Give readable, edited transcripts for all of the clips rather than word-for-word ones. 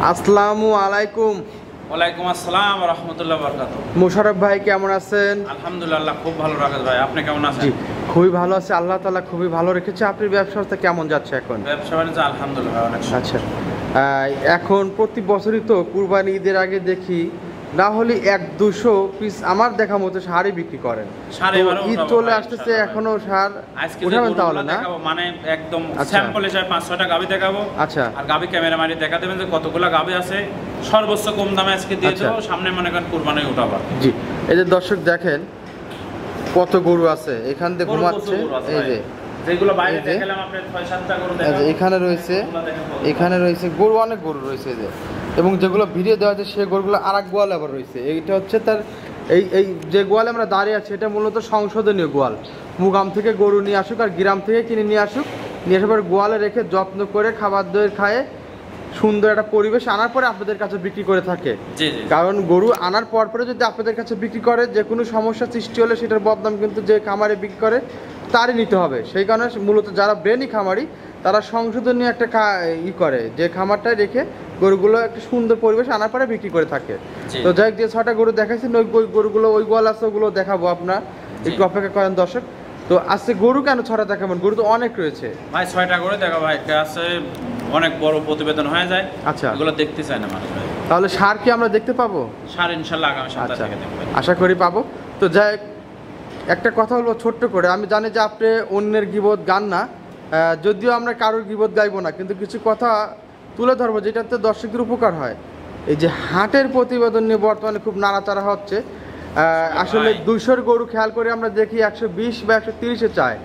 আসসালামু আলাইকুম। ওয়ালাইকুম আসসালাম ওয়া রাহমাতুল্লাহি ওয়া বারাকাতুহু। মোশাররফ ভাই কেমন আছেন? আলহামদুলিল্লাহ খুব ভালো রাখাত ভাই, আপনি কেমন আছেন? জি খুবই ভালো আছি, আল্লাহ তাআলা খুবই ভালো রেখেছে। আপনার ব্যবসা কেমন যাচ্ছে এখন? ব্যবসা বাণিজ্য আলহামদুলিল্লাহ অনেক সুন্দর। আচ্ছা, এখন প্রতি বছরই তো কুরবানি ঈদের আগে দেখি না হলে 100-200 পিস আমার দেখা মতো শাড়ি বিক্রি করেন। ঈদ চলে আসতেছে এখনো শাড় উঠাবেন তাহলে না? মানে একদম স্যাম্পল হিসেবে 5-6টা গাবি দেখাবো। আচ্ছা, আর গাবি ক্যামেরা মারি দেখা দেবেন যে কতগুলো গাবি আছে, সর্বোচ্চ কম দামে আজকে দিয়ে দেবো। সামনে মনে করেন কুরবানি উঠাবো। জি, এই যে দর্শক দেখেন কত গরু আছে এখান থেকে ঘুমাচ্ছে। এই যে যেগুলো বাইরে দেখালাম আপনি 6-7টা গরু দেখাবো। এখানে রয়েছে গরু, অনেক গরু রয়েছে যে, এবং যেগুলো ভিডিও দেওয়া আছে সেই গরুগুলো আরেক গোয়াল আবার রয়েছে। এইটা হচ্ছে তার এই যে গোয়ালে আমরা দাঁড়িয়ে আছি এটা মূলত সংশোধনীয় গোয়াল। মুগাম থেকে গরু নিয়ে আসুক আর গ্রাম থেকে কিনে নিয়ে আসুক, নিয়ে আসার পর গোয়ালে রেখে যত্ন করে খাবার দই খায় সুন্দর একটা পরিবেশ আনার পরে আপনাদের কাছে বিক্রি করে থাকে। কারণ গরু আনার পর পরে যদি আপনাদের কাছে বিক্রি করে যে কোনো সমস্যা সৃষ্টি হলে সেটার বদনাম কিন্তু যে খামারে বিক্রি করে তারই নিতে হবে। সেই কারণে মূলত যারা ব্রেনি খামারি তারা সংশোধনীয় একটা করে যে খামারটায় রেখে গরুগুলো একটা সুন্দর পরিবেশ আনার পরে বিক্রি করে থাকে। তো যাই হোক, যে 6টা গরু দেখাচ্ছি ওই গরুগুলো ওই গোয়াল আছে ওগুলো দেখাবো, আপনার একটু অপেক্ষা করেন দর্শক। তো আজকে গরু কেন 6টা দেখাবেন? গরু তো অনেক রয়েছে ভাই, 6টা গরু দেখাবো ভাই, আছে অনেক বড় প্রতিবেদন হয়ে যায়। আচ্ছা, এগুলো দেখতে চায় না মানুষ ভাই। তাহলে সার কি আমরা দেখতে পাবো? সার ইনশাআল্লাহ আগামী সপ্তাহ থেকে দেখব, আশা করি পাবো। তো যাই একটা কথা বলবো ছোট্ট করে, আমি জানি যে আপনি অন্যের গীবত গান না, যদিও আমরা কারোর গীবত গাইবো না, কিন্তু কিছু কথা তুলে ধরবো যেটাতে দর্শকদের উপকার হয়। এই যে হাটের প্রতিবেদন নিয়ে বর্তমানে খুব নাড়াচাড়া হচ্ছে। আসলে 200 গরু খেয়াল করে আমরা দেখি 120 বা 130-এ চায়।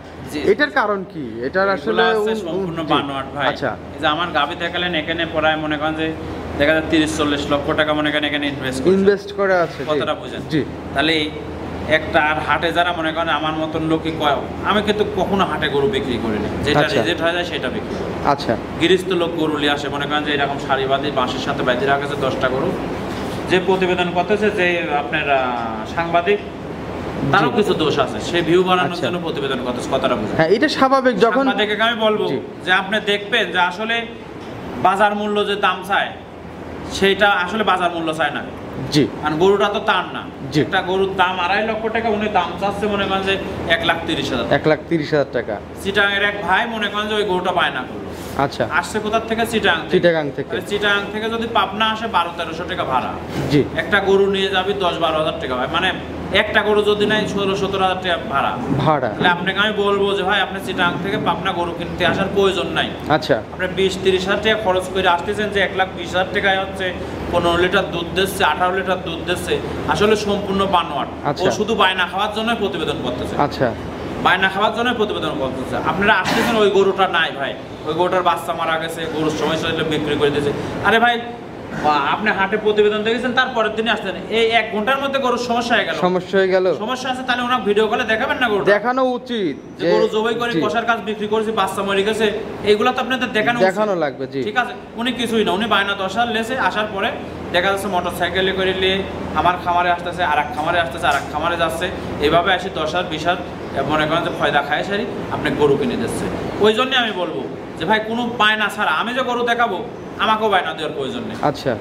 এটার কারণ কি? এটার আসলে সম্পূর্ণ বানোয়াট ভাই। আচ্ছা, এই যে আমার গাবি দেখালেন এখানে পড়ায় মনে করেন যে দেখা যায় 30-40 লক্ষ টাকা মনে করেন এখানে ইনভেস্ট করে আছে। কতটা বুঝেন? জি, তাহলে একটা আর হাটে যারা মনে করেন আমার মতন লোকই কয়, আমি কিন্তু কখনো হাটে গরু বিক্রি করিনি, যেটা রিজেক্ট হয়ে যায় সেটা বিক্রি করি। আচ্ছা, গৃহস্থ লোক গরু নিয়ে আসে মনে করেন যে এরকম সারিবাদী বাঁশের সাথে বাইরে রাখা আছে 10টা গরু, যে প্রতিবেদন করতেছে যে আপনার সাংবাদিক তারও কিছু দোষ আছে, সে ভিউ বানানোর জন্য প্রতিবেদন করতেছে, কথাটা বুঝেন? হ্যাঁ, এটা স্বাভাবিক। যখন দেখে আমি বলবো যে আপনি দেখবেন যে আসলে বাজার মূল্য যে দাম চায় সেটা আসলে বাজার মূল্য চায় না। জি, কারণ গরুটা তো তার না। একটা গরুর দাম 2.5 লক্ষ টাকা, উনি দাম চাচ্ছে মনে করেন যে 1,30,000 টাকা। চিটাঙের এক ভাই মনে করেন যে ওই গরুটা বায়না করলো। আচ্ছা, আসছে কোথা থেকে? চিটাং থেকে যদি পাবনা আসে 1200-1300 টাকা ভাড়া। জি, একটা গরু নিয়ে যাবি 10-12 হাজার টাকা ভাই, মানে একটা গরু যদি নাই 16-17 হাজার টাকা ভাড়া। তাহলে আপনাকে আমি বলবো যে ভাই আপনি চিটাং থেকে পাবনা গরু কিনতে আসার প্রয়োজন নাই। আচ্ছা, আপনি 20-30 হাজার টাকা খরচ করে আসতেছেন যে 1,20,000 টাকায় হচ্ছে 15 লিটার দুধ দিচ্ছে, 18 লিটার দুধ দিচ্ছে, আসলে সম্পূর্ণ বানোয়াট। ও শুধু বায়না খাওয়ার জন্য প্রতিবেদন করতেছে। আচ্ছা, বায়না খাওয়ার জন্য প্রতিবেদন করতেছে। আপনারা আসতেছেন ওই গরুটা নাই ভাই, ওই গরুটার বাচ্চা মারা গেছে, গরুর সময় বিক্রি করে দিয়েছে। আরে ভাই, আপনি হাটে প্রতিবেদন দেখেছেন, তারপরের দিনে আসতেন, এই 1 ঘন্টার মধ্যে গরুর সমস্যা হয়ে গেল। সমস্যা আছে, তাহলে ওনাকে ভিডিও কলে দেখাবেন না? গরু দেখানো উচিত যে গরু জবাই করে কষার কাজ বিক্রি করেছে, বাচ্চা মরে গেছে, এইগুলো তো আপনাদের দেখানো লাগবে। ঠিক আছে, উনি কিছুই না, উনি বায়না 10,000 লেছে, আসার পরে দেখা যাচ্ছে মোটরসাইকেলে করে নিয়ে আমার খামারে আসতেছে, আর এক খামারে আসতেছে, আর এক খামারে যাচ্ছে, এইভাবে আসি 10,000-20,000 মনে করেন যে ফয়দা খায় সারি আপনি গরু কিনে দিচ্ছে। ওই জন্য আমি বলবো যে ভাই কোনো বায়না ছাড়া আমি যে গরু দেখাবো আমাকেও বায়না দেওয়ার প্রয়োজন নেই। আচ্ছা,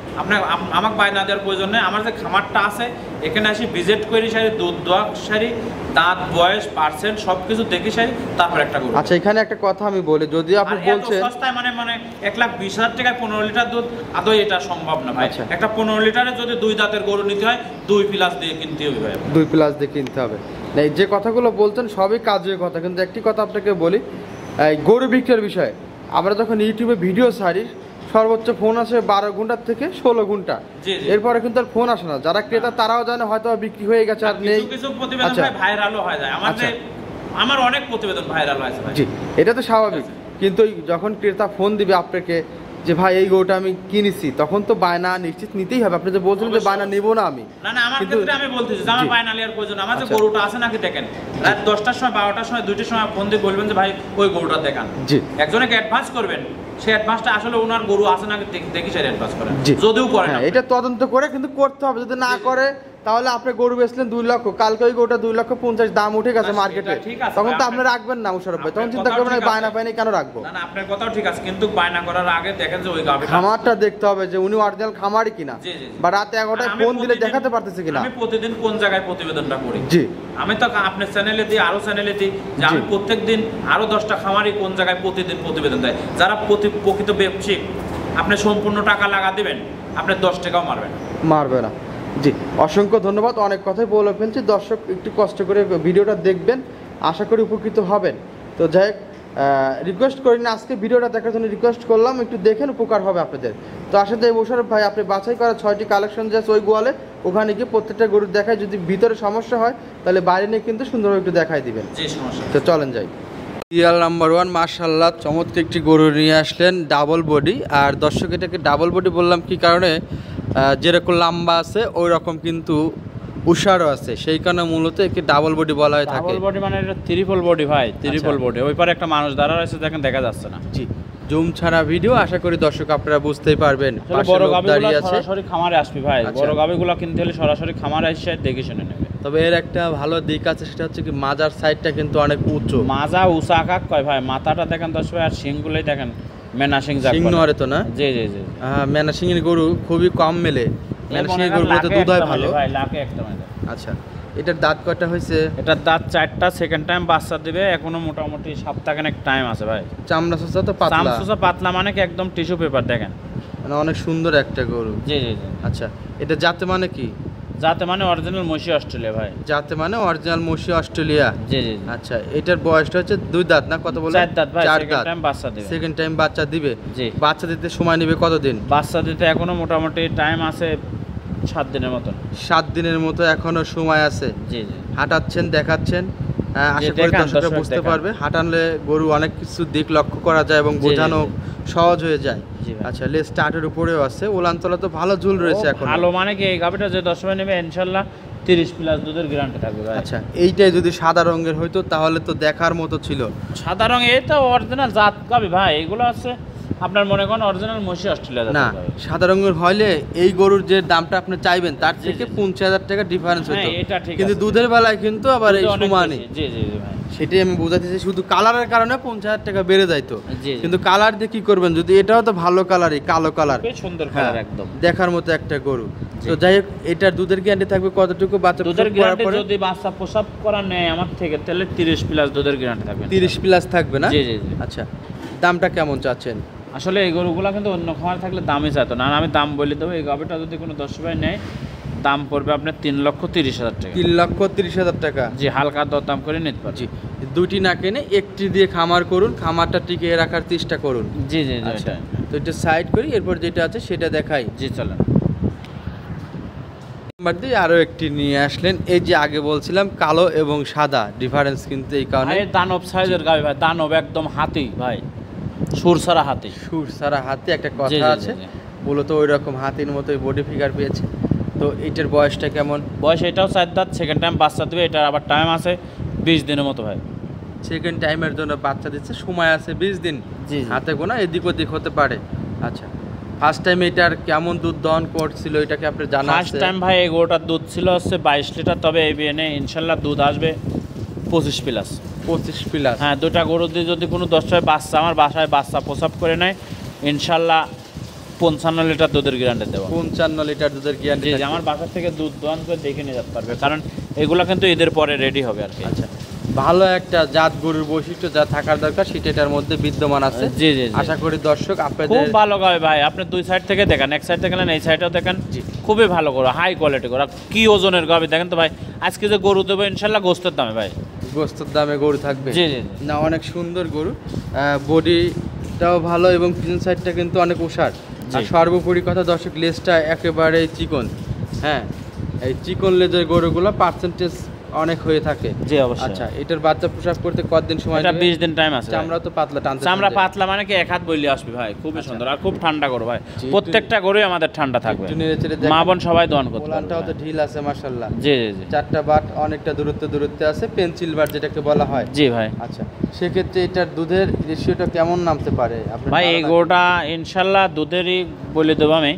আমাকে বায়না দেওয়ার প্রয়োজন নেই। আমার যে খামারটা আছে এখানে আসি ভিজিট করি সারি, দুধ দোয়া সারি, দাঁত বয়স পার্সেন্ট সবকিছু দেখি সারি, তারপর একটা গরু। আচ্ছা, এখানে একটা কথা আমি বলি, যদি আপনি বলছেন সস্তায় মানে 1,20,000 টাকায় 15 লিটার দুধ, আদৌ এটা সম্ভব না ভাই। একটা 15 লিটারে যদি 2 দাঁতের গরু নিতে হয় 2 প্লাস দিয়ে কিনতে হবে ভাই, 2 প্লাস দিয়ে কিনতে হবে। যে কথাগুলো বলছেন সবই কাজের কথা, কিন্তু একটি কথা আপনাকে বলি, গরু বিক্রির বিষয়ে আমরা যখন ইউটিউবে ভিডিও ছাড়ি সর্বোচ্চ ফোন আসে 12 ঘন্টা থেকে 16 ঘন্টা, এরপরে কিন্তু আর ফোন আসে না। যারা ক্রেতা তারাও জানে হয়তো বিক্রি হয়ে গেছে আর নেই। কিছু প্রতিবেদন ভাইরালও হয়ে যায়, আমার অনেক প্রতিবেদন ভাইরাল হয়েছে ভাই। জি, এটা তো স্বাভাবিক, কিন্তু যখন ক্রেতা ফোন দিবে আপনাকে যে ভাই এই গরুটা আমি কিনেছি, তখন তো বায়না নিশ্চিত নিতেই হবে। আপনি যে বলছেন যে বায়না নেব না, আমি আমার ক্ষেত্রে আমি বলতেছি যে আমার বায়না নেওয়ার প্রয়োজন, আমার যে গরুটা আছে নাকি দেখেন, রাত 10টার সময় 12টার সময় 2টার সময় ফোন দিয়ে বলবেন যে ভাই ওই গরুটা দেখান। জি, একজনকে অ্যাডভান্স করবেন, সেই অ্যাডভান্সটা আসলে ওনার গরু আছে নাকি দেখি সেই অ্যাডভান্স করেন, যদিও করেন এটা তদন্ত করে কিন্তু করতে হবে। যদি না করে তাহলে আপনি গরু বেচলেন 2 লক্ষ, কালকে ওই গরুটা 2,50,000 দাম উঠে গেছে মার্কেটে, তখন তো আপনি রাখবেন না মুশারফ ভাই, তখন চিন্তা করবেন বায়না পাইনি কেন রাখবো। না আপনার কথাও ঠিক আছে, কিন্তু বায়না করার আগে দেখেন যে ওই গাভীটা খামারটা দেখতে হবে যে উনি অরিজিনাল খামারই কিনা, বা রাতে 11টায় ফোন দিলে দেখাতে পারতেছে কিনা। আমি প্রতিদিন কোন জায়গায় প্রতিবেদনটা করি, জি আমি তো আপনার চ্যানেলে দিই, আরো চ্যানেলে দিই, যে আমি প্রত্যেকদিন আরো 10টা খামারই কোন জায়গায় প্রতিদিন প্রতিবেদন দেয়। যারা প্রকৃত ব্যবসায়িক, আপনি সম্পূর্ণ টাকা লাগা দিবেন, আপনি 10 টাকাও মারবে না। জি অসংখ্য ধন্যবাদ, অনেক কথাই বলে ফেলছি। দর্শক একটু কষ্ট করে ভিডিওটা দেখবেন, আশা করি উপকৃত হবেন। তো যাই হোক, রিকোয়েস্ট করি না, আজকে ভিডিওটা দেখার জন্য রিকোয়েস্ট করলাম, একটু দেখেন, উপকার হবে আপনাদের। তো আসলে যে মোশাররফ ভাই আপনি বাছাই করা 6টি কালেকশন যে ওই গোয়ালে, ওখানে গিয়ে প্রত্যেকটা গরু দেখায়, যদি ভিতরে সমস্যা হয় তাহলে বাইরে নিয়ে কিন্তু সুন্দরভাবে একটু দেখাই দিবেন। তো চলেন যাই। সিরিয়াল নাম্বার 1 মাশাআল্লাহ চমৎকার একটি গরু নিয়ে আসলেন, ডাবল বডি। আর দর্শক এটাকে ডাবল বডি বললাম কি কারণে, যেরকম লম্বা আছে ওই রকম কিন্তু উষারও আছে, সেই কারণে মূলত একে ডাবল বডি বলা হয়ে থাকে। ডাবল বডি মানে এটা ট্রিপল বডি ভাই, ট্রিপল বডি। ওই পারে একটা মানুষ দাঁড়া রয়েছে, দেখেন দেখা যাচ্ছে না। জি জুম ছাড়া ভিডিও, আশা করি দর্শক আপনারা বুঝতেই পারবেন। বড় গাভীগুলো সরাসরি খামারে আসবে ভাই, বড় গাভীগুলো কিনতে হলে সরাসরি খামারে এসে দেখে শুনে নেবে। তবে এর একটা ভালো দিক আছে, সেটা হচ্ছে কি মাজার সাইডটা কিন্তু অনেক উঁচু, মাজা উঁচা কাক কয় ভাই, মাথাটা দেখেন দর্শক, আর শিংগুলোই দেখেন মেনা শিং সিং নরে তো না। জি জি জি, মেনা সিংয়ের গরু খুবই কম মেলে, মেনা সিংয়ের গরুগুলোতে দুধ হয় ভালো ভাই, লাখে একটা মেলে। আচ্ছা এটার দাঁত কয়টা হয়েছে? এটার দাঁত 4টা, সেকেন্ড টাইম বাচ্চা দিবে, এখনো মোটামুটি সপ্তাহখানেক টাইম আছে ভাই। চামড়া সোসা তো পাতলা, চামড়া সোসা পাতলা মানে কি একদম টিস্যু পেপার, দেখেন মানে অনেক সুন্দর একটা গরু। জি জি জি। আচ্ছা এটা জাতে মানে কি? জাতে মানে অরিজিনাল মশি অস্ট্রেলিয়া ভাই। জাতে মানে অরিজিনাল মশি অস্ট্রেলিয়া। জি জি। আচ্ছা এটার বয়সটা হচ্ছে 2 দাঁত না কত বলে? 4 দাঁত ভাই, 4 সেকেন্ড দাঁত টাইম বাচ্চা দিবে। সেকেন্ড টাইম বাচ্চা দিবে। জি। বাচ্চা দিতে সময় নেবে কতদিন? বাচ্চা দিতে এখনো মোটামুটি টাইম আছে 7 দিনের মতো। 7 দিনের মতো এখনো সময় আছে। জি জি। হাঁটাচ্ছেন, দেখাচ্ছেন, আশা করি দর্শকরা বুঝতে পারবে। হাঁটালে গরু অনেক কিছু দিক লক্ষ্য করা যায় এবং বোঝানো সহজ হয়ে যায়। আচ্ছা লেজ স্টার্টের উপরেও আছে, ওলানতলা তো ভালো ঝুল রয়েছে এখন। ভালো মানে কি এই গাভীটা যে 10 নেবে ইনশাআল্লাহ 30+ দুধের গ্যারান্টি থাকবে ভাই। আচ্ছা এইটাই যদি সাদা রঙের হইতো তাহলে তো দেখার মতো ছিল। সাদা রঙ, এই তো অরিজিনাল জাত গাভী ভাই, এগুলো আছে আপনার মনে করেন অরিজিনাল মশি অস্ট্রেলিয়া না। সাদা রঙের হইলে এই গরুর যে দামটা আপনি চাইবেন তার থেকে 50,000 টাকা ডিফারেন্স হতো, কিন্তু দুধের বেলায় কিন্তু আবার এই সমানই। জি জি ভাই, সেটাই আমি বোঝাতে চাই, শুধু কালারের কারণে 50,000 টাকা বেড়ে যাইতো, কিন্তু কালার দিয়ে কি করবেন, যদি এটাও তো ভালো কালারই, কালো কালার, সুন্দর কালার, একদম দেখার মতো একটা গরু। তো যাই হোক এটার দুধের গ্যারান্টি থাকবে কতটুকু? বাচ্চা দুধের গ্যারান্টি যদি বাচ্চা প্রসব করা নেয় আমার থেকে তাহলে 30+ দুধের গ্যারান্টি থাকবে। 30+ থাকবে না? জি জি জি। আচ্ছা দামটা কেমন চাচ্ছেন? আসলে এই গরুগুলো কিন্তু অন্য খামার থাকলে দামই চাইতো না, আমি দাম বলে দেবো। এই গাভীটা যদি কোনো 10 ভাই নেয় দাম পড়বে আপনার 3,30,000 টাকা। 3,30,000 টাকা? জি, হালকা দরদাম করে নিতে পারবেন। জি, দুটি না কিনে একটি দিয়ে খামার করুন, খামারটা টিকিয়ে রাখার চেষ্টা করুন। জি জি জি। আচ্ছা তো এটা সাইড করি, এরপর যেটা আছে সেটা দেখাই। জি চলেন। নাম্বার দিয়ে আরো একটি নিয়ে আসলেন, এই যে আগে বলছিলাম কালো এবং সাদা ডিফারেন্স কিন্তু এই কারণে। দানব সাইজের গাভী ভাই, দানব একদম হাতি ভাই, সুর সারা হাতি। সুর সারা হাতি একটা কথা আছে, মূলত ওই রকম হাতির মতোই বডি ফিগার পেয়েছে। তো এটার বয়সটা কেমন? বয়স এটাও 4 দাঁত, সেকেন্ড টাইম বাচ্চা দেবে, এটার আবার টাইম আছে 20 দিনের মতো ভাই। সেকেন্ড টাইমের জন্য বাচ্চা দিচ্ছে, সময় আছে 20 দিন। জি, হাতে গোনা এদিক ওদিক হতে পারে। আচ্ছা ফার্স্ট টাইম এটার কেমন দুধ দহন করছিল এটাকে আপনি জানা আছে? ফার্স্ট টাইম ভাই এই গরুটার দুধ ছিল হচ্ছে 22 লিটার, তবে এই বিএনে ইনশাআল্লাহ দুধ আসবে 25+। 25+? হ্যাঁ, দুটা গরু দিয়ে যদি কোনো 10টায় বাচ্চা আমার বাসায় বাচ্চা প্রসব করে নেয় ইনশাআল্লাহ 55 লিটার দুধের গ্যারান্টি দেবো। 55 লিটার দুধের গ্যারান্টি? জি, আমার বাসা থেকে দুধ দহন করে দেখে নিয়ে যেতে পারবে, কারণ এগুলো কিন্তু ঈদের পরে রেডি হবে আর কি। আচ্ছা ভালো একটা জাত গরুর বৈশিষ্ট্য যা থাকার দরকার সেটা এটার মধ্যে বিদ্যমান আছে। জি জি। আশা করি দর্শক আপনাদের খুব ভালো গাবে ভাই, আপনি দুই সাইড থেকে দেখেন, এক সাইড থেকে এই সাইডেও দেখেন, খুবই ভালো গরু, হাই কোয়ালিটি গরু। কি ওজনের গাবে দেখেন তো ভাই, আজকে যে গরু দেবো ইনশাআল্লাহ গোস্তের দামে ভাই, গোস্তের দামে গরু থাকবে। জি জি না অনেক সুন্দর গরু, বডিটাও ভালো এবং পিছন সাইডটা কিন্তু অনেক উষার। আর সর্বোপরি কথা দর্শক লেজটা একেবারে চিকন। হ্যাঁ এই চিকন লেজের গরুগুলো পার্সেন্টেজ অনেক হয়ে থাকে। জি অবশ্যই। আচ্ছা এটার বাচ্চা প্রসব করতে কতদিন সময়? এটা 20 দিন টাইম আছে। চামড়া তো পাতলা টানতে, চামড়া পাতলা মানে কি এক হাত বইলে আসবে ভাই, খুবই সুন্দর আর খুব ঠান্ডা গরু ভাই, প্রত্যেকটা গরুই আমাদের ঠান্ডা থাকবে। মা বোন সবাই দহন করতে পারবে। ওলানটাও তো ঢিল আছে মাশাআল্লাহ। জি জি জি। 4টা বাট অনেকটা দূরত্বে আছে, পেন্সিল বাট যেটাকে বলা হয়। জি ভাই। আচ্ছা সেক্ষেত্রে এটার দুধের রেশিওটা কেমন নামতে পারে আপনার ভাই? এই গরুটা ইনশাআল্লাহ দুধেরই বলে দেবো আমি,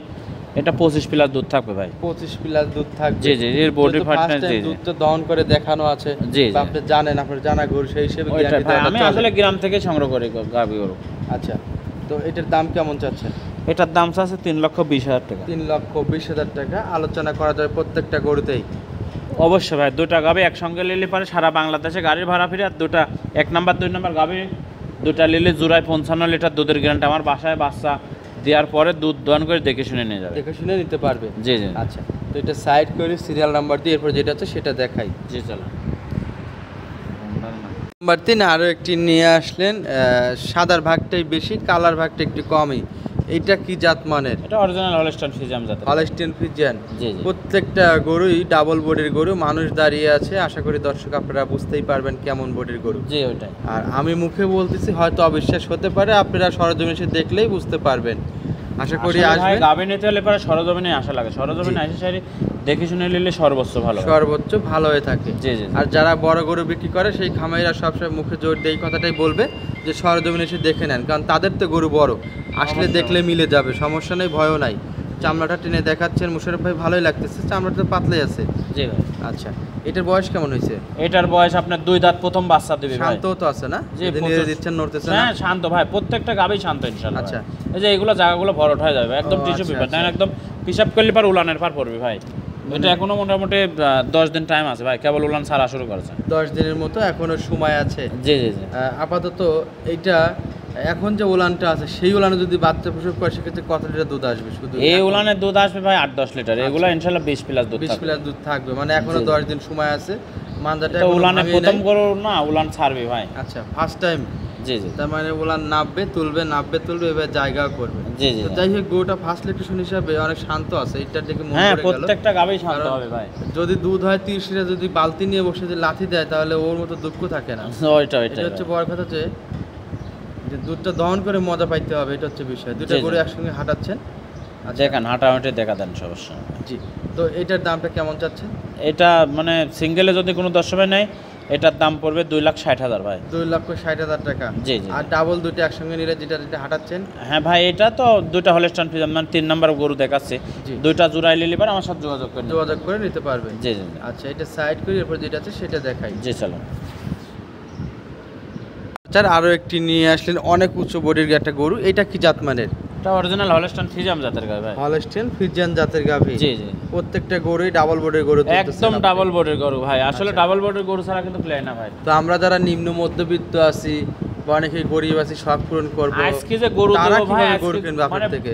এটা 25 প্লাস দুধ থাকবে ভাই। 25 প্লাস দুধ থাকবে। জি জি, এর বডি ফার্স্ট জি দুধ তো দহন করে দেখানো আছে। জি জি, আপনি জানেন, আপনার জানা গরু সেই হিসেবে গ্যারান্টি ভাই। আমি আসলে গ্রাম থেকে সংগ্রহ করি গাভী গরু। আচ্ছা, তো এটার দাম কেমন চাচ্ছেন? এটার দাম আছে 3,20,000 টাকা। 3,20,000 টাকা। আলোচনা করা যায় প্রত্যেকটা গরুতেই? অবশ্যই ভাই, দুটা গাভী একসঙ্গে নিলে পারে সারা বাংলাদেশে গাড়ির ভাড়া ফিরে। আর দুটা 1 নাম্বার 2 নাম্বার গাভী দুটা নিলে জোড়ায় 55 লিটার দুধের গ্যারান্টি। আমার বাসায় বাচ্চা দেওয়ার পরে দুধ দহন করে দেখে শুনে নিয়ে যাবে। দেখে শুনে নিতে পারবে? জি জি। আচ্ছা, তো এটা সাইড করে সিরিয়াল নাম্বার দিয়ে এরপর যেটা আছে সেটা দেখাই। জি চলো। নাম্বার 3 আরও একটি নিয়ে আসলেন। সাদার ভাগটাই বেশি, কালার ভাগটা একটু কমই। এটা কি জাত মানের? এটা অরিজিনাল হলস্টাইন ফ্রিজিয়ান জাতের। Holstein Friesian. জি জি। প্রত্যেকটা গরুই ডাবল বডির গরু। মানুষ দাঁড়িয়ে আছে, আশা করি দর্শক আপনারা বুঝতেই পারবেন কেমন বডির গরু। জি ওইটাই। আর আমি মুখে বলতেছি, হয়তো অবিশ্বাস হতে পারে, আপনারা সরজমিনে এসে দেখলেই বুঝতে পারবেন। আশা করি আসবেন। গাভী নিতে হলে পরে সরজমিনে আসা লাগে। সরজমিনে এসে সারি দেখে শুনে নিলে সর্বোচ্চ ভালো, সর্বোচ্চ ভালো হয়ে থাকে। জি জি। আর যারা বড় গরু বিক্রি করে সেই খামারিরা সবসময় মুখে জোর দিয়ে এই কথাটাই বলবে যে সরজমিনে এসে দেখে নেন, কারণ তাদের তো গরু বড়, আসলে দেখলে মিলে যাবে, সমস্যা নেই, ভয়ও নাই। চামড়াটা টেনে দেখাচ্ছেন মুশারফ ভাই, ভালোই লাগতেছে। চামড়াটা পাতলাই আছে। জি ভাই। আচ্ছা, এটার বয়স কেমন হয়েছে? এটার বয়স আপনার 2 দাঁত, প্রথম বাচ্চা দিবে ভাই। শান্ত তো আছে না? জি, নিজে দিচ্ছেন, নড়তেছে না? হ্যাঁ শান্ত ভাই, প্রত্যেকটা গাভী শান্ত ইনশাআল্লাহ। আচ্ছা, এই যে এগুলো জায়গাগুলো ভরট হয়ে যাবে একদম টিস্যু পেপার, তাই একদম পিশাব করলে পার উলানের পার পড়বে ভাই। এটা এখনো মোটামুটি 10 দিন টাইম আছে ভাই, কেবল উলান ছাড়া শুরু করেছে। 10 দিনের মতো এখনো সময় আছে। জি জি জি। আপাতত এইটা এখন যে উলানটা আছে সেই উলানে যদি বাচ্চা প্রসব করে সেক্ষেত্রে কত লিটার দুধ আসবে? শুধু এই উলানের দুধ আসবে ভাই 8-10 লিটার। এগুলো ইনশাআল্লাহ 20 প্লাস দুধ থাকবে। 20 প্লাস দুধ থাকবে, মানে এখনো 10 দিন সময় আছে। মানজাটা তো উলানে প্রথম গরু না, উলান ছাড়বে ভাই। আচ্ছা, ফার্স্ট টাইম। জি জি। তার মানে উলান নাববে তুলবে, নাববে তুলবে, এবার জায়গাও করবে। জি জি। যাই হোক, গরুটা ফার্স্ট লেকশন হিসাবে অনেক শান্ত আছে। এইটার দিকে মন হ্যাঁ, পড়ে গেল। প্রত্যেকটা গাভী শান্ত হবে ভাই। যদি দুধ হয় 30 লিটার, যদি বালতি নিয়ে বসে যদি লাথি দেয় তাহলে ওর মতো দুঃখ থাকে না। ওইটা এটা হচ্ছে বড় কথা, যে দুধটা দহন করে মজা পাইতে হবে, এটা হচ্ছে বিষয়। দুটো গরু একসঙ্গে হাঁটাচ্ছেন। দেখেন হাঁটাহাঁটি দেখা দেন সমস্যা। জি, তো এটার দামটা কেমন চাচ্ছেন? এটা মানে সিঙ্গেলে যদি কোনো দর্শকে নেয় এটার দাম পড়বে 2,60,000 ভাই। 2,60,000 টাকা। জি জি। আর ডাবল দুটো একসঙ্গে নিলে যেটা যেটা হাঁটাচ্ছেন? হ্যাঁ ভাই, এটা তো দুইটা হলস্টাইন ফ্রিজিয়ান, মানে 3 নাম্বার গরু দেখাচ্ছে। দুইটা জোড়াই নিলে পারে আমার সাথে যোগাযোগ করে নিতে পারবেন। জি জি। আচ্ছা, এটা সাইড করি, এরপর যেটা আছে সেটা দেখাই। জি চলো। স্যার আরও একটি নিয়ে আসলেন, অনেক উচ্চ বডির একটা গরু। এটা কি জাত মানের? এটা অরিজিনাল হলস্টাইন ফ্রিজিয়ান জাতের গাভী ভাই। হলস্টাইন ফ্রিজিয়ান জাতের গাভী। জি জি। প্রত্যেকটা গরুই ডাবল বডির গরু, একদম ডাবল বডির গরু ভাই। আসলে ডাবল বডির গরু ছাড়া কিন্তু প্লে না ভাই। তো আমরা যারা নিম্ন মধ্যবিত্ত আছি বা অনেকেই গরিব আছি, সব পূরণ করবো। আজকে যে গরু দেবো ভাই, গরু কিনবে আপনার থেকে?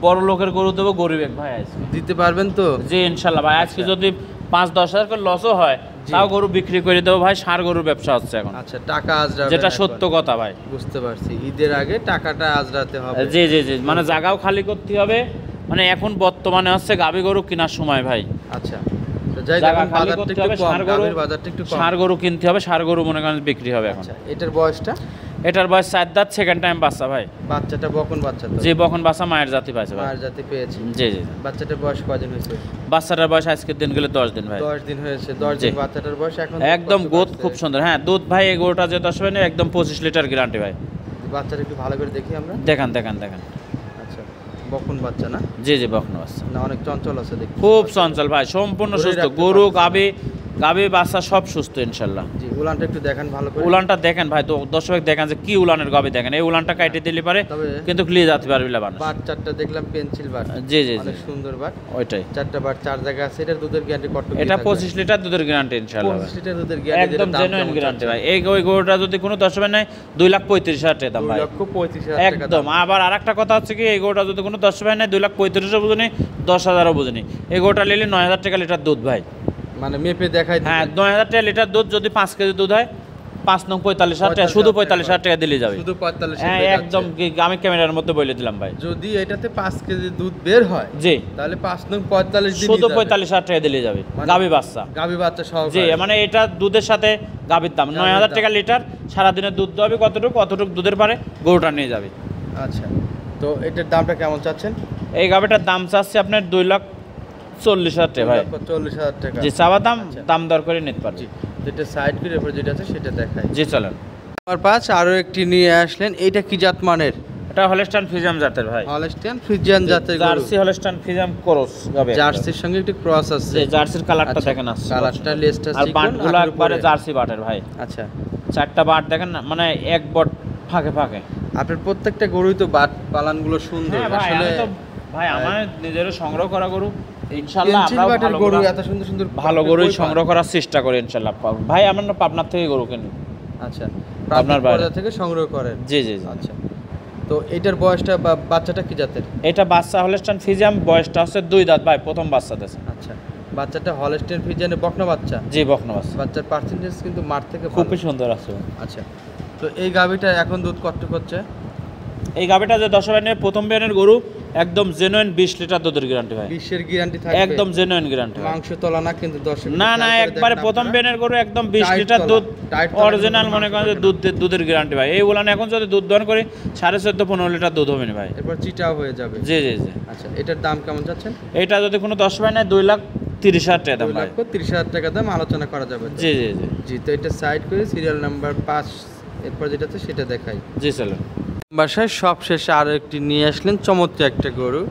বড় লোকের গরু দেবো, গরিব এক ভাই আজকে দিতে পারবেন তো? জি ইনশাল্লাহ ভাই। আজকে যদি 5-10 হাজার করে লসও হয় তাও গরু বিক্রি করে দেবো ভাই। ষাঁড় গরুর ব্যবসা হচ্ছে এখন। আচ্ছা, টাকা আজরাবেন, যেটা সত্য কথা ভাই। বুঝতে পারছি, ঈদের আগে টাকাটা আজরাতে হবে। জি জি জি, মানে জায়গাও খালি করতে হবে। মানে এখন বর্তমানে হচ্ছে গাভী গরু কেনার সময় ভাই। আচ্ছা, ষাঁড় গরু কিনতে হবে, ষাঁড় গরু মনে করেন বিক্রি হবে এখন। এটার বয়সটা? এটার বয়স 4 দাঁত, সেকেন্ড টাইম বাচ্চা ভাই। বাচ্চাটা বকন বাচ্চা তো? জি বকন বাচ্চা, মায়ের জাতি পাইছে ভাই। মায়ের জাতি পেয়েছে। জি জি। বাচ্চাটার বয়স কয়দিন হয়েছে? বাচ্চাটার বয়স আজকের দিন গেলে 10 দিন ভাই। 10 দিন হয়েছে। 10 দিন বাচ্চাটার বয়স। এখন একদম গোদ খুব সুন্দর। হ্যাঁ দুধ ভাই এই গরুটা যে 10 হবে না, একদম 25 লিটার গ্যারান্টি ভাই। বাচ্চাটা একটু ভালো করে দেখি আমরা। দেখান দেখান দেখান। আচ্ছা, বকন বাচ্চা না? জি জি বকন বাচ্চা। না, অনেক চঞ্চল আছে দেখি। খুব চঞ্চল ভাই, সম্পূর্ণ সুস্থ গরু। গাভী বাচ্চা সব সুস্থ ইনশাল্লাহ। জি, উলানটা একটু দেখেন ভালো করে। উলানটা দেখেন ভাই, তো দর্শক দেখেন যে কি উলানের গাভী দেখেন। এই উলানটা কাটে দিলে পারে কিন্তু ক্লিয়ে যেতে পারবি না মানুষ। বাচ্চাটা দেখলাম পেন্সিল বাট। জি জি, অনেক সুন্দর বাট। ওইটাই। 4টা বাট 4 জায়গা আছে। এটার দুধের গ্যারান্টি কত? এটা 25 লিটার দুধের গ্যারান্টি ইনশাআল্লাহ। 25 লিটার দুধের গ্যারান্টি, একদম জেনুইন গ্যারান্টি ভাই। এই গরুটা যদি কোনো দর্শকের নাই 2,35,000 টাকা দাম ভাই। 2,35,000 টাকা একদম। আবার আরেকটা কথা হচ্ছে কি, এই গরুটা যদি কোনো দর্শকের নাই 2,35,000 বুঝুনি, 10,000ও বুঝুনি। এই গরুটা নিলে 9,000 টাকা লিটার দুধ ভাই। মানে মেপে দেখাই। হ্যাঁ 9,000 টাকা লিটার দুধ। যদি 5 কেজি দুধ হয় 5 নং 45,000 টাকা, শুধু 45,000 টাকা দিলে যাবে। শুধু 45,000? হ্যাঁ একদম, আমি ক্যামেরার মধ্যে বলে দিলাম ভাই। যদি এটাতে 5 কেজি দুধ বের হয় জি, তাহলে 5 নং 45 দিন শুধু 45,000 টাকা দিলে যাবে। গাভী বাচ্চা সহ। জি, মানে এটা দুধের সাথে গাভীর দাম 9,000 টাকা লিটার। সারা দিনে দুধ দেবে কতটুকু দুধের পারে গরুটা নিয়ে যাবে। আচ্ছা, তো এটার দামটা কেমন চাচ্ছেন? এই গাভীটার দাম চাচ্ছে আপনার 2,40,000 টাকা ভাই। 2,40,000 টাকা। জি, চাওয়া দাম দর করে নিতে পারবে। যেটা সাইড করে এরপর যেটা আছে সেটা দেখাই। জি চলেন। আর 5 আরো একটি নিয়ে আসলেন। এইটা কি জাত মানের? এটা হলস্টাইন ফ্রিজিয়ান জাতের ভাই, হলস্টাইন ফ্রিজিয়ান জাতের গরু, জার্সি হলস্টাইন ফ্রিজিয়ান ক্রস হবে, জার্সির সঙ্গে একটু ক্রস আছে। যে জার্সির কালারটা দেখেন আছে, কালারটা লেজটা আর বাটগুলো একবারে জার্সি বাটের ভাই। আচ্ছা, চারটা বাট দেখেন না, মানে এক বট ফাঁকে ফাঁকে। আপনার প্রত্যেকটা গরুই তো বাট পালানগুলো সুন্দর আসলে ভাই, আমার নিজেরও সংগ্রহ করা গরু, ইনশাআল্লাহ আমরা ভালো গরু এত সুন্দর সুন্দর ভালো গরুই সংগ্রহ করার চেষ্টা করি ইনশাআল্লাহ। ভাই আমরা পাবনার থেকে গরু কিনি। আচ্ছা, আপনার বাজার থেকে সংগ্রহ করেন? জি জি। আচ্ছা, তো এটার বয়সটা বা বাচ্চাটা কি জাতের? এটা বাচ্চা হলস্টাইন ফ্রিজিয়ান, বয়সটা হচ্ছে 2 দাঁত ভাই, প্রথম বাচ্চা দিয়েছে। আচ্ছা, বাচ্চাটা হলস্টাইন ফ্রিজিয়ানের বকনা বাচ্চা? জি, বকনা বাচ্চা। বাচ্চার পার্সেন্টেজ কিন্তু মাঠ থেকে খুবই সুন্দর আছে। আচ্ছা, তো এই গাভীটা এখন দুধ কতটুকু হচ্ছে? এই গাভীটা যে 10 লাইনের প্রথম বিয়ানের গরু, একদম জেনুইন 20 লিটার দুধের গ্যারান্টি ভাই। 20 এর গ্যারান্টি থাকবে? একদম জেনুইন গ্যারান্টি। মাংস তলা না কিন্তু দর্শক? না না, একবারে প্রথম বিয়ানের গরু, একদম 20 লিটার দুধ, অরিজিনাল মনে করেন যে দুধের গ্যারান্টি ভাই। এই উলানে এখন যদি দুধ দহন করি 14.5-15 লিটার দুধ হবে না ভাই। এরপর চিটাও হয়ে যাবে? জি জি জি। আচ্ছা, এটার দাম কেমন চাচ্ছেন? এটা যদি কোনো 10 ভাই নেয় 2,30,000 টাকা দাম ভাই। 2,30,000 টাকা দাম, আলোচনা করা যাবে? জি জি জি জি। তো এটা সাইড করে সিরিয়াল নাম্বার 5 এরপর যেটা আছে সেটা দেখাই। জি চলুন। বাসায় সব শেষে আরো একটি নিয়ে আসলেন চমৎকার একটা গরু।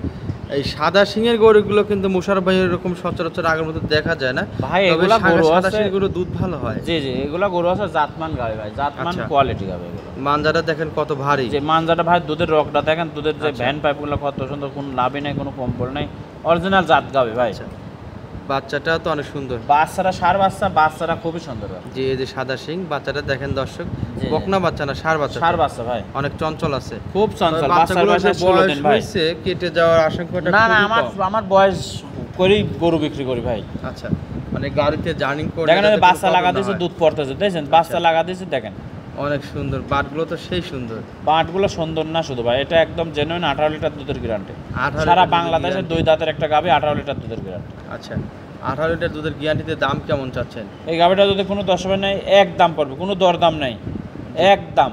এই সাদা সিংয়ের গরুগুলো কিন্তু মুশারফ ভাই এরকম সচরাচর আগের মতো দেখা যায় না ভাই। এগুলা গরু সাদা আছে, সিংয়ের গরু দুধ ভালো হয়। জি জি, এগুলা গরু আছে জাতমান গাবে ভাই, জাতমান কোয়ালিটি গাবে এগুলো। মানজাটা দেখেন কত ভারী, যে মানজাটা ভাই, দুধের রকটা দেখেন, দুধের যে আচ্ছা। ভ্যান পাইপগুলো কত সুন্দর, কোনো লাভই নাই, কোনো কম্পল নাই, অরিজিনাল জাত গাবে ভাই। বাচ্চাটা তো অনেক সুন্দর, বাচ্চারা সার বাচ্চা, বাচ্চারা খুবই সুন্দর ভাই। যে এই যে সাদা সিং বাচ্চাটা দেখেন দর্শক, বকনা বাচ্চা না সার বাচ্চা? সার বাচ্চা ভাই, অনেক চঞ্চল আছে, খুব চঞ্চল। বাচ্চার বয়স 16 দিন ভাই। কেটে যাওয়ার আশঙ্কাটা না না, আমার বয়স করেই গরু বিক্রি করি ভাই। আচ্ছা, মানে গাড়িতে জার্নি করে দেখেন বাচ্চা লাগা দিয়েছে, দুধ পড়তেছে, দেখেন বাচ্চা লাগা দিয়েছে, দেখেন অনেক সুন্দর। বাটগুলো তো সেই সুন্দর, বাটগুলো সুন্দর না শুধু ভাই, এটা একদম জেনুইন 18 লিটার দুধের গ্যারান্টি। 18 সারা লিটার বাংলাদেশের 2 দাঁতের একটা গাভী, 18 লিটার দুধের গ্যারান্টি। আচ্ছা, 18 লিটার দুধের গ্যারান্টিতে দাম কেমন চাচ্ছেন? এই গাভীটা যদি কোনো 10 ভাই নেয়, এক দাম পড়বে, কোনো দরদাম নেই, একদম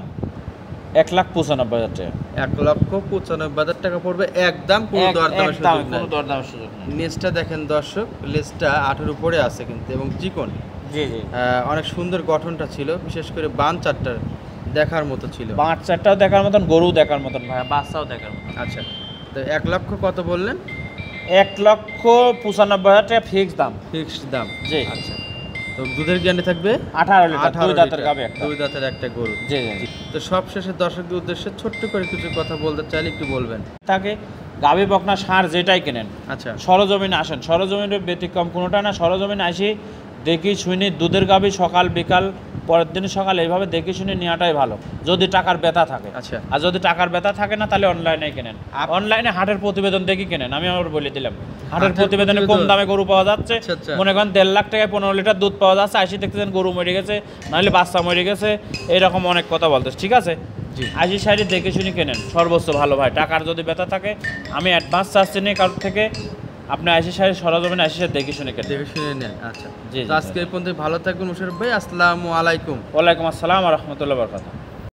1,95,000 টাকা। 1,95,000 টাকা পড়বে একদম, কোনো দরদামের সুযোগ নেই। নেজটা দেখেন দর্শক, লেজটা 8 উপরে আছে কিন্তু, এবং চিকন। জি জি, অনেক সুন্দর গঠনটা ছিল, বিশেষ করে বান চারটা দেখার মতো ছিল। বাচ্চাটাও দেখার মতন, গরু দেখার মতন ভাই, বাচ্চাও দেখার মতন। আচ্ছা, তো 1 লক্ষ কত বললেন? 1,95,000 টাকা ফিক্স দাম। ফিক্সড দাম? জি। আচ্ছা, তো দুধের গ্যারান্টি থাকবে 18 লিটার, 2 দাঁতের গাভী একটা। 2 দাঁতের একটা গরু। জি জি। তো সব শেষে দর্শকদের উদ্দেশ্যে ছোট্ট করে কিছু কথা বলতে চাইলে একটু বলবেন। তাকে গাভী বকনা সার যেটাই কেনেন, আচ্ছা, সরজমিনে আসেন, সরজমিনের ব্যতিক্রম কোনোটা না, সরজমিনে আসি দেখি শুনি দুধের গাভী সকাল বিকাল পরের দিন সকাল এইভাবে দেখে শুনে নেওয়াটাই ভালো, যদি টাকার ব্যথা থাকে। আচ্ছা, আর যদি টাকার ব্যথা থাকে না, তাহলে অনলাইনে কেনেন। অনলাইনে হাটের প্রতিবেদন দেখি কেনেন, আমি আবার বলে দিলাম, হাটের প্রতিবেদনে কম দামে গরু পাওয়া যাচ্ছে। মনে করেন 1.5 লাখ টাকায় 15 লিটার দুধ পাওয়া যাচ্ছে, আসি দেখতেছেন গরু মরে গেছে, নাহলে বাচ্চা মরে গেছে, এরকম অনেক কথা বলতেছে। ঠিক আছে, আশি সাইডে দেখে শুনি কেনেন, সর্বোচ্চ ভালো ভাই। টাকার যদি ব্যথা থাকে, আমি অ্যাডভান্স চাচ্ছি না কারোর থেকে, আপনি আশি সাইডে সরজমিনে আসি দেখে শুনে কেনেন, দেখে শুনে নেন। আচ্ছা, জি। আজকে এই পর্যন্ত ভালো থাকুন মুশারফ ভাই, আসসালামু আলাইকুম। ওয়ালাইকুম আসসালাম ওয়া রাহমাতুল্লাহি ওয়া বারাকাতুহু।